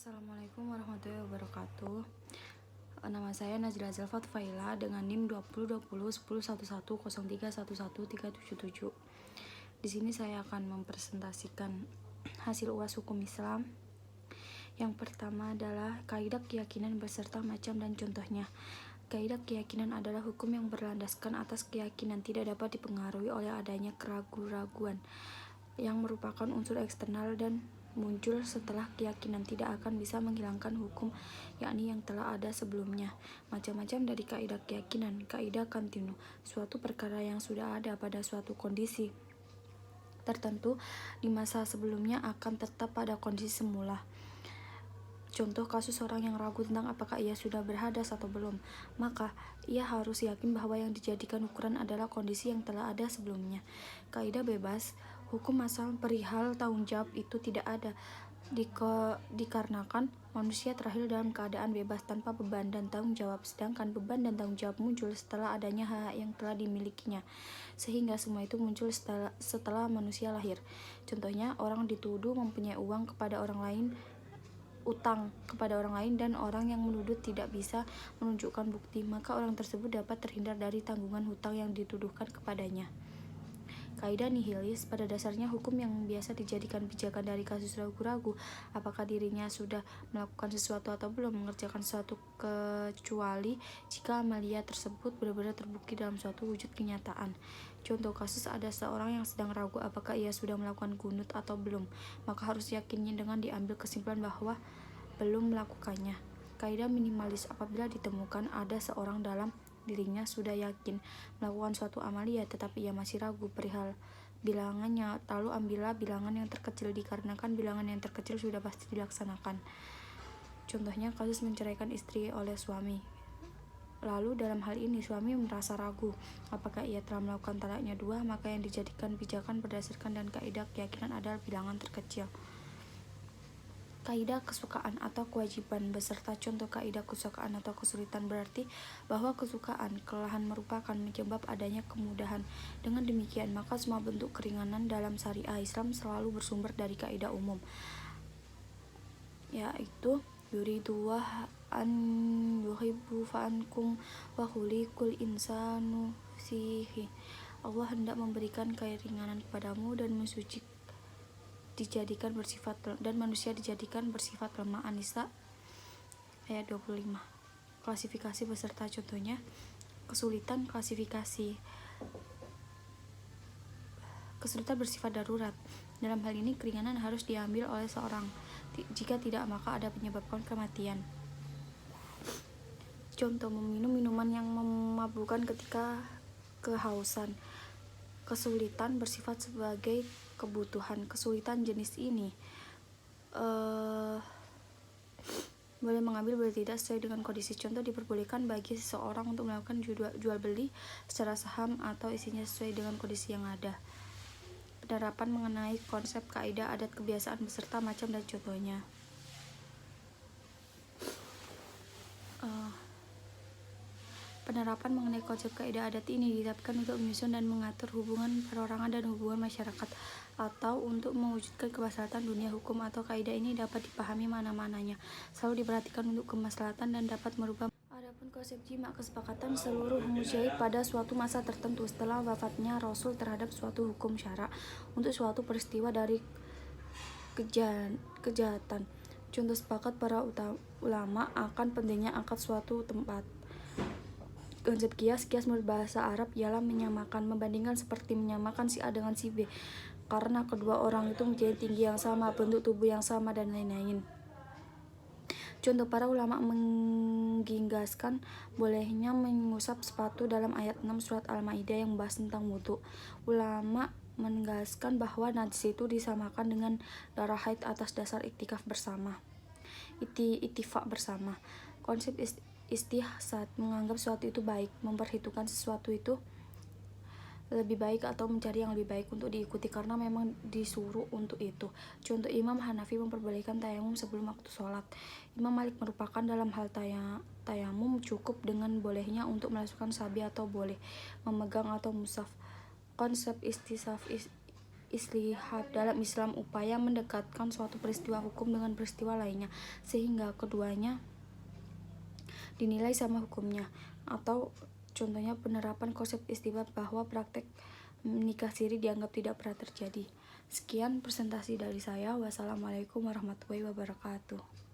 Assalamualaikum warahmatullahi wabarakatuh. Nama saya Nazila Zalfat Faila dengan NIM 20201011031137. Di sini saya akan mempresentasikan hasil UAS Hukum Islam. Yang pertama adalah kaidah keyakinan beserta macam dan contohnya. Kaidah keyakinan adalah hukum yang berlandaskan atas keyakinan, tidak dapat dipengaruhi oleh adanya keraguan-raguan yang merupakan unsur eksternal dan muncul setelah keyakinan, tidak akan bisa menghilangkan hukum yakni yang telah ada sebelumnya. Macam-macam dari kaidah keyakinan. Kaidah kontinu, suatu perkara yang sudah ada pada suatu kondisi tertentu di masa sebelumnya akan tetap pada kondisi semula. Contoh kasus orang yang ragu tentang apakah ia sudah berhadas atau belum, maka ia harus yakin bahwa yang dijadikan ukuran adalah kondisi yang telah ada sebelumnya. Kaidah bebas, hukum asal perihal tanggung jawab itu tidak ada, dikarenakan manusia terlahir dalam keadaan bebas tanpa beban dan tanggung jawab, sedangkan beban dan tanggung jawab muncul setelah adanya hak yang telah dimilikinya, sehingga semua itu muncul setelah manusia lahir. Contohnya, orang dituduh mempunyai uang kepada orang lain, utang kepada orang lain, dan orang yang menuduh tidak bisa menunjukkan bukti, maka orang tersebut dapat terhindar dari tanggungan hutang yang dituduhkan kepadanya. Kaidah nihilis, pada dasarnya hukum yang biasa dijadikan pijakan dari kasus ragu-ragu apakah dirinya sudah melakukan sesuatu atau belum mengerjakan sesuatu, kecuali jika amalia tersebut benar-benar terbukti dalam suatu wujud kenyataan. Contoh kasus, ada seorang yang sedang ragu apakah ia sudah melakukan kunut atau belum, maka harus yakinnya dengan diambil kesimpulan bahwa belum melakukannya. Kaidah minimalis, apabila ditemukan ada seorang dalam dirinya sudah yakin melakukan suatu amalia tetapi ia masih ragu perihal bilangannya, lalu ambillah bilangan yang terkecil, dikarenakan bilangan yang terkecil sudah pasti dilaksanakan. Contohnya kasus menceraikan istri oleh suami. Lalu dalam hal ini suami merasa ragu apakah ia telah melakukan talaknya dua, maka yang dijadikan pijakan berdasarkan dan kaidah keyakinan adalah bilangan terkecil. Kaidah kesukaan atau kewajiban beserta contoh. Kaidah kesukaan atau kesulitan berarti bahwa kesukaan kelelahan merupakan penyebab adanya kemudahan. Dengan demikian, maka semua bentuk keringanan dalam syariah Islam selalu bersumber dari kaidah umum, yaitu yuridullah an yuhibbu fa'ankum wa khuliqul insanu sihi. Allah hendak memberikan keringanan kepadamu dan manusia dijadikan bersifat lemah. An-Nisa ayat 25. Klasifikasi beserta contohnya. Kesulitan, klasifikasi. Kesulitan bersifat darurat. Dalam hal ini keringanan harus diambil oleh seorang. Jika tidak, maka ada menyebabkan kematian. Contoh, meminum minuman yang memabukkan ketika kehausan. Kesulitan bersifat sebagai kebutuhan. Kesulitan jenis ini boleh mengambil, boleh tidak, sesuai dengan kondisi. Contoh, diperbolehkan bagi seseorang untuk melakukan jual beli secara saham atau isinya sesuai dengan kondisi yang ada. Penerapan mengenai konsep kaidah adat kebiasaan beserta macam dan contohnya. Penerapan mengenai konsep kaidah adat ini ditetapkan untuk menyusun dan mengatur hubungan perorangan dan hubungan masyarakat, atau untuk mewujudkan kemaslahatan dunia. Hukum atau kaidah ini dapat dipahami mana-mananya, selalu diperhatikan untuk kemaslahatan dan dapat merubah. Adapun konsep jima, kesepakatan seluruh mujtahid pada suatu masa tertentu setelah wafatnya Rasul terhadap suatu hukum syara untuk suatu peristiwa dari kejahatan. Contoh, sepakat para ulama akan pentingnya akad suatu tempat. Konsep kias menurut bahasa Arab ialah menyamakan, membandingkan, seperti menyamakan si A dengan si B karena kedua orang itu mempunyai tinggi yang sama, bentuk tubuh yang sama, dan lain-lain. Contoh, para ulama menggingaskan bolehnya mengusap sepatu dalam ayat 6 surat Al-Maidah yang membahas tentang wudu. Ulama menegaskan bahwa najis itu disamakan dengan darah haid atas dasar ittifaq bersama. Konsep istihsan, menganggap sesuatu itu baik, memperhitungkan sesuatu itu lebih baik atau mencari yang lebih baik untuk diikuti karena memang disuruh untuk itu. Contoh, Imam Hanafi memperbolehkan tayamum sebelum waktu sholat. Imam Malik merupakan dalam hal tayamum cukup dengan bolehnya untuk memasukkan sabi atau boleh memegang atau mushaf. Konsep istihad dalam Islam, upaya mendekatkan suatu peristiwa hukum dengan peristiwa lainnya sehingga keduanya dinilai sama hukumnya. Atau contohnya penerapan konsep istihad bahwa praktek nikah siri dianggap tidak pernah terjadi. Sekian presentasi dari saya. Wassalamualaikum warahmatullahi wabarakatuh.